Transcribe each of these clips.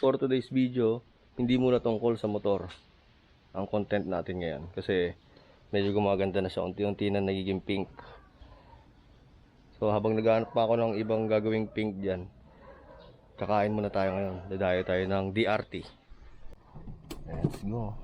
for today's video, hindi muna tungkol sa motor ang content natin ngayon. Kasi medyo gumaganda na siya, unti-unti na nagiging pink. So habang naghahanap pa ako ng ibang gagawing pink dyan, kakain muna tayo ngayon. Dadayo tayo ng DRT. Let's go.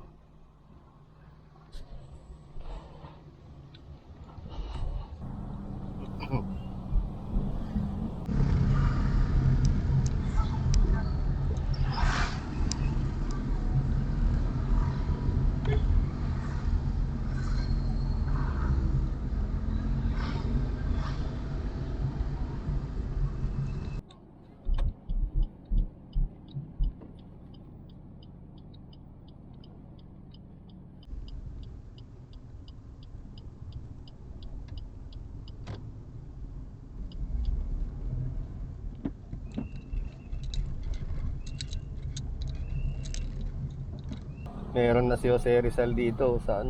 Meron na si Jose Rizal dito sa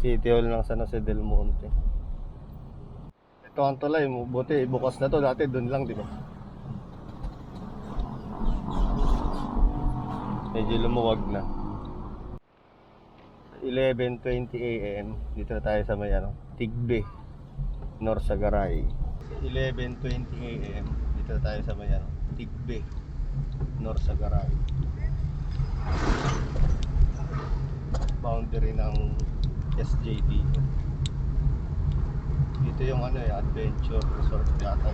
City Hall ng San Jose del Monte. Ito ang tulay, buti bukas na to, dati doon lang, di ba? Medyo lumuwag na. 11:20 AM dito na tayo sa may Tigbe, Norsagaray. 11:20 AM dito na tayo sa may Tigbe, Norsagaray. Boundary ng SJP. Dito yung Adventure Resort yata.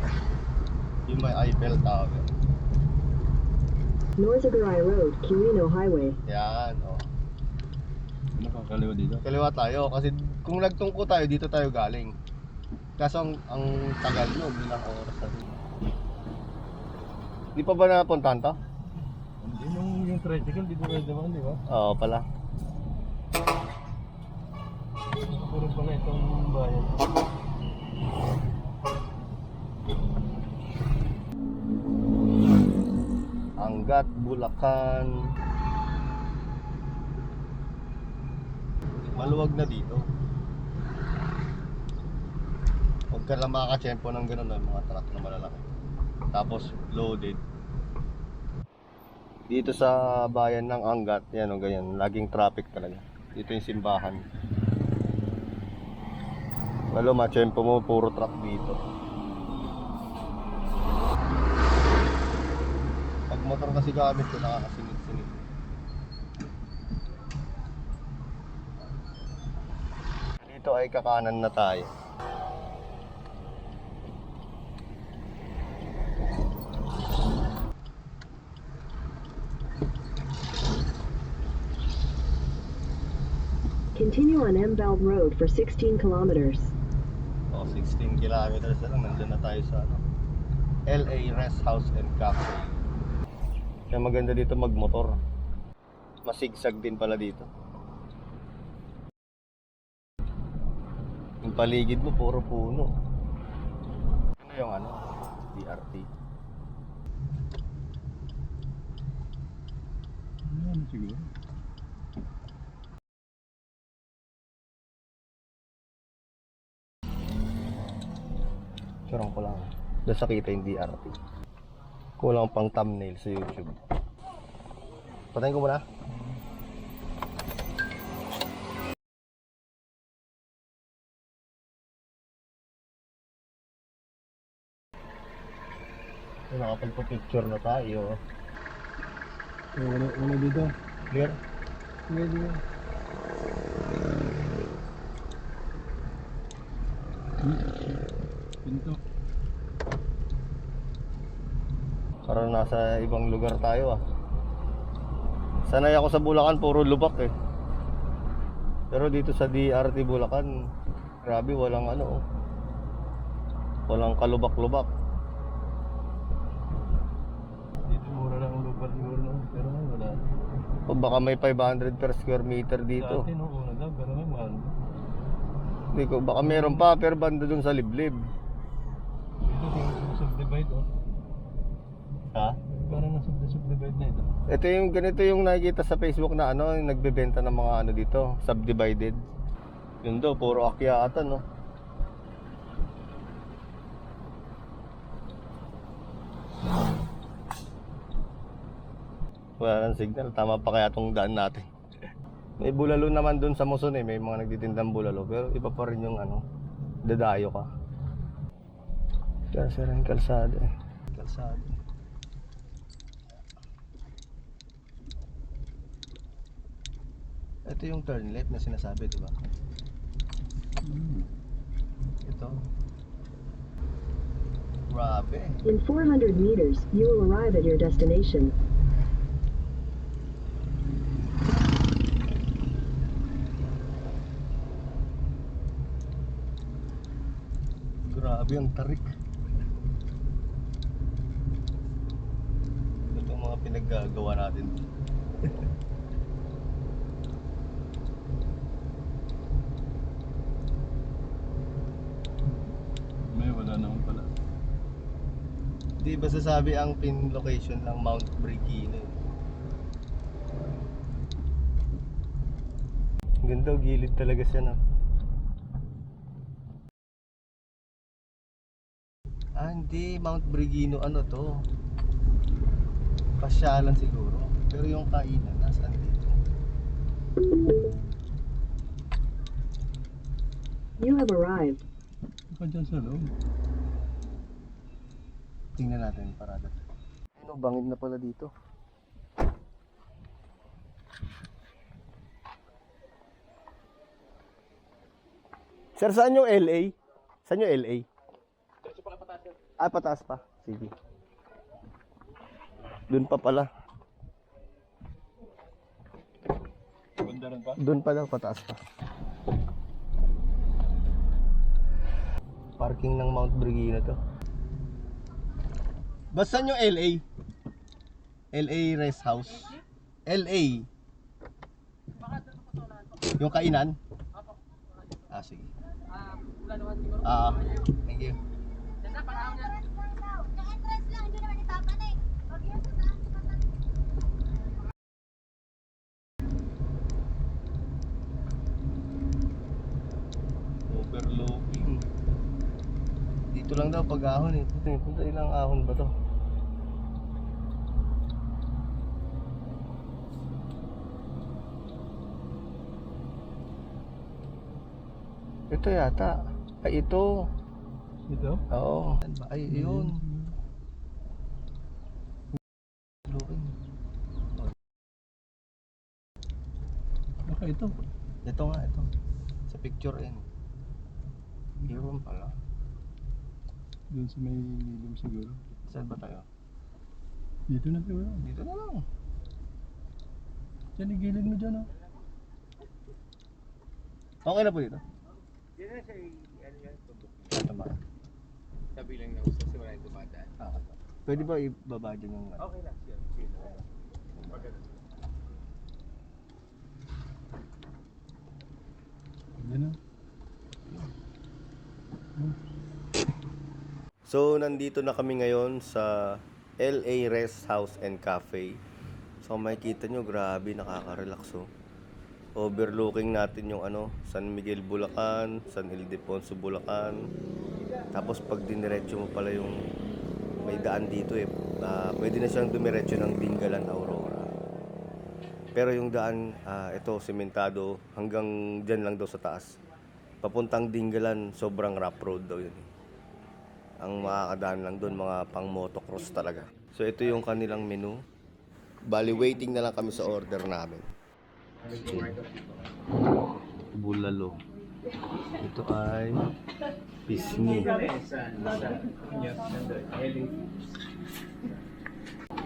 Yung may Eiffel Tower. Norzagaray Road, Quirino Highway. Yan, Ano pa kaliwa dito? Kaliwa tayo kasi kung nagtungko tayo dito tayo galing. Kaso ang tagal no, bilang oras na rin. Di pa ba napuntahan to? Hindi yung tricycle dito rin naman, di ba? Oo pala. Puro pala itong bayan. Angat, Bulacan. Maluwag na dito. Huwag ka lang makakatsyempo ng gano'n mga truck na malalaki. Tapos loaded. Dito sa bayan ng Angat, yan o ganyan, laging traffic talaga. Dito yung simbahan. Walo, matsyempo mo, puro truck dito. Pag motor kasi gamit ko, nakakasingit-singit. Dito ay kakanan na tayo. Continue on Mbald Road for 16 kilometers. 16 kilometers na lang, nandun na tayo sa LA Rest House and Cafe. Kaya maganda dito magmotor. Masigsag din pala dito. Yung paligid mo puro puno. Ano yung DRT. Ano siguro? Surang ko lang. Doon sa kita yung DRT. Kulang pang thumbnail sa YouTube. Patayin ko muna. Nakapagpa-picture na tayo. Wala dito. Clear? Wala dito. Pinto. Parang nasa ibang lugar tayo Sanay ako sa Bulacan, puro lubak Pero dito sa DRT Bulacan, grabe walang walang kalubak-lubak. Dito mura lang ang lupa siguro no? Pero ngayon wala. O baka may 500 per square meter dito. Dati nung una daw, pero ngayon mahal. Hindi ko, baka meron pa, pero banda dun sa liblib. Dito yung subdivide Ha? Parang nasa-subdivide na ito. Ito yung ganito yung nakikita sa Facebook na yung nagbebenta ng mga dito, subdivided. Yun daw, puro akyatan Wala nang signal. Tama pa kaya itong daan natin. May bulalo naman dun sa Muson eh. May mga nagtitindang bulalo. Pero iba pa rin yung ano, dadayo ka. Kaya sira yung kalsada eh. Kalsada. Ito yung turn left na sinasabi, di ba? Ito. Grabe. In 400 meters, you will arrive at your destination. Grabe ang tarik. Ito ang mga pinaggagawa natin. May wala naman pala. Di ba sasabi ang pin location ng Mount Brigino? Ganda, gilid talaga siya na. Ah, hindi. Mount Brigino, ano to? Pasyalan siguro. Pero yung kainan, nasaan dito? You have arrived. Baka dyan sa loob. Tingnan natin, parada. Ano, bangid na pala dito. Sir, saan yung LA? Saan yung LA? Ah, pataas pa. Sige. Doon pa pala. Banda rin pa? Doon pa lang, pataas pa. Parking ng Mount Brigino to. Basta yung LA? LA Rest House. LA. Yung kainan? Ah, sige. Ah, thank you. Overlooking. Dito lang daw pag-ahon eh. Punta ilang ahon ba to? Ito yata. Ay, ito. Ito? Oo. Saan ba? Ay, yun. Looking. Baka ito. Ito nga, ito. Sa picture eh. Yun pala. Doon sa may lilim siguro. Saan ba tayo? Dito na siguro. Dito na lang. Diyan, igilid mo dyan, oh. Okay na po dito. Ito ba? Sabi lang na gusto si Maray dumadaan. Ah, pwede ba ibaba dyan yung... Okay lang, sure. Yan, oh. So, nandito na kami ngayon sa LA Rest House and Cafe. So, makikita nyo, grabe, nakaka-relax, oh. Overlooking natin yung ano, San Miguel, Bulacan, San Ildefonso, Bulacan. Tapos pag diniretso mo pala yung may daan dito eh, pwede na siyang dumiretso ng Dingalan, Aurora. Pero yung daan, ito, sementado, hanggang dyan lang daw sa taas. Papuntang Dingalan, sobrang rough road daw yun. Ang makakadaan lang doon, mga pang motocross talaga. So ito yung kanilang menu. Bali, waiting na lang kami sa order namin. Bulalo. Ito ay pisngi.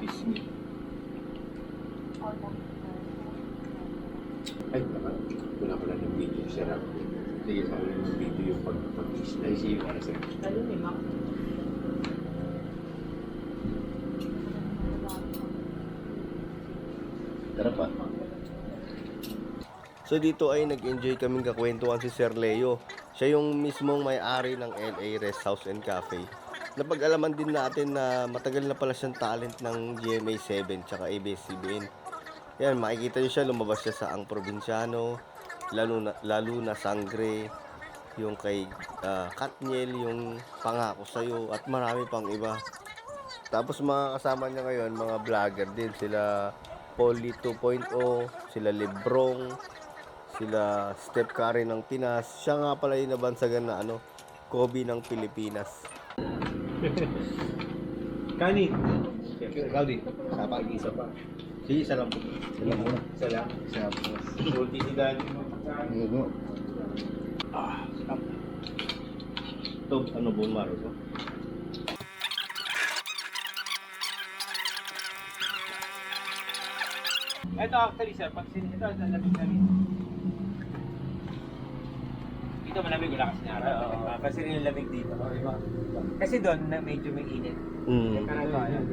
Pisngi. Ay, wala pala ng video. Sarap. Sige, sa akin ng video yung pag-isla. Ay, sige, para sa'yo. Tara pa. So dito ay nag-enjoy kaming kakwentuhan si Sir Leo. Siya yung mismong may-ari ng LA Rest House and Cafe. Napag-alaman din natin na matagal na pala siyang talent ng GMA7 tsaka ABS-CBN. Yan, makikita niyo siya, lumabas siya sa Ang Probinsyano, lalo na Sangre, yung kay Katniel, yung Pangako Sa'yo, at marami pang iba. Tapos mga kasama niya ngayon, mga vlogger din, sila Poli 2.0, sila Lebrong, sila Steph Curry ng Pinas. Siya nga pala yung nabansagan na Kobe ng Pilipinas. Kanin. Ikaw din. Sa pag-isa pa. Sige, isa lang po. Isa lang muna. Isa lang. Isa lang po. Multi si Dani. Ito, bone marrow to? Ito actually sir, pag ito lamig namin. Dito malamig wala kasi nara. Kasi rin yung lamig dito. Kasi doon na medyo may init. Ito, ayan.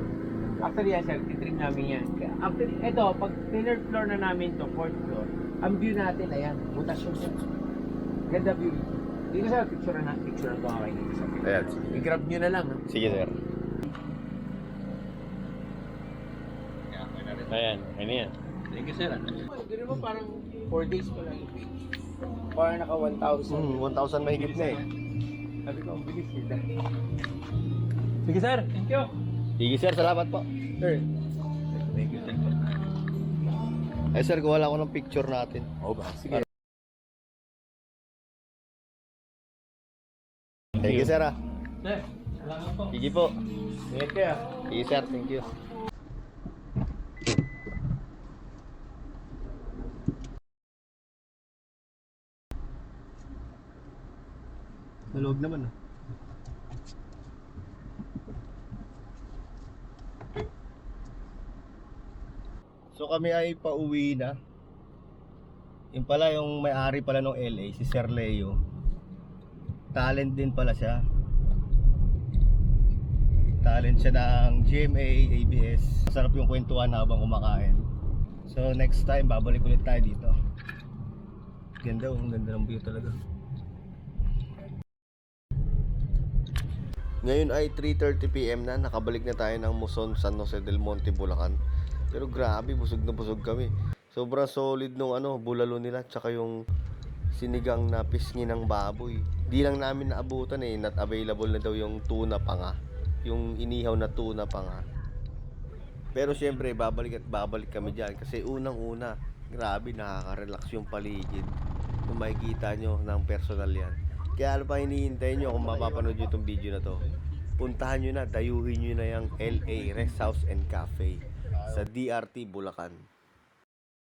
Actually yan sir, titrim namin yan. Actually, ito, pag third floor na namin to, fourth floor, ang view natin, ayan, butas yung sir. Ganda view. Dito sir, picture na ito kakay dito sir. Ayan. I-grab nyo na lang. Ha? Sige, sir. Ayan, ano yan? Thank you, sir. Hindi naman parang 4 days pa lang yung page. Parang naka 1,000. 1,000 mahigit na eh. Sabi ko, ang bilis nila. Sige sir, thank you. Sige, sir. Salamat po. Sir. Thank you, sir. Ay, sir, kuha lang ako ng picture natin. Oo ba? Sige. Thank you, sir. Sir, salamat po. Sige po. Ingat kayo. Sige, sir. Thank you. Nalog naman ah. So kami ay pauwi na. Yung pala yung may-ari pala ng LA, si Sir Leo. Talent din pala siya. Talent siya ng GMA, ABS. Masarap yung kwentuhan habang kumakain. So next time babalik ulit tayo dito. Ganda, ang ganda ng view talaga. Ngayon ay 3:30 PM na, nakabalik na tayo ng Muson, San Jose del Monte, Bulacan. Pero grabe, busog na busog kami. Sobrang solid nung bulalo nila, tsaka yung sinigang na pisngi ng baboy. Di lang namin naabutan eh, not available na daw yung tuna pa nga. Yung inihaw na tuna pa nga. Pero syempre, babalik at babalik kami dyan. Kasi unang-una, grabe, nakaka-relax yung paligid. Kung makikita nyo ng personal yan. Kaya ano pa hinihintay nyo kung mapapanood nyo itong video na to? Puntahan nyo na, dayuhin nyo na yung LA Rest House and Cafe sa DRT Bulacan.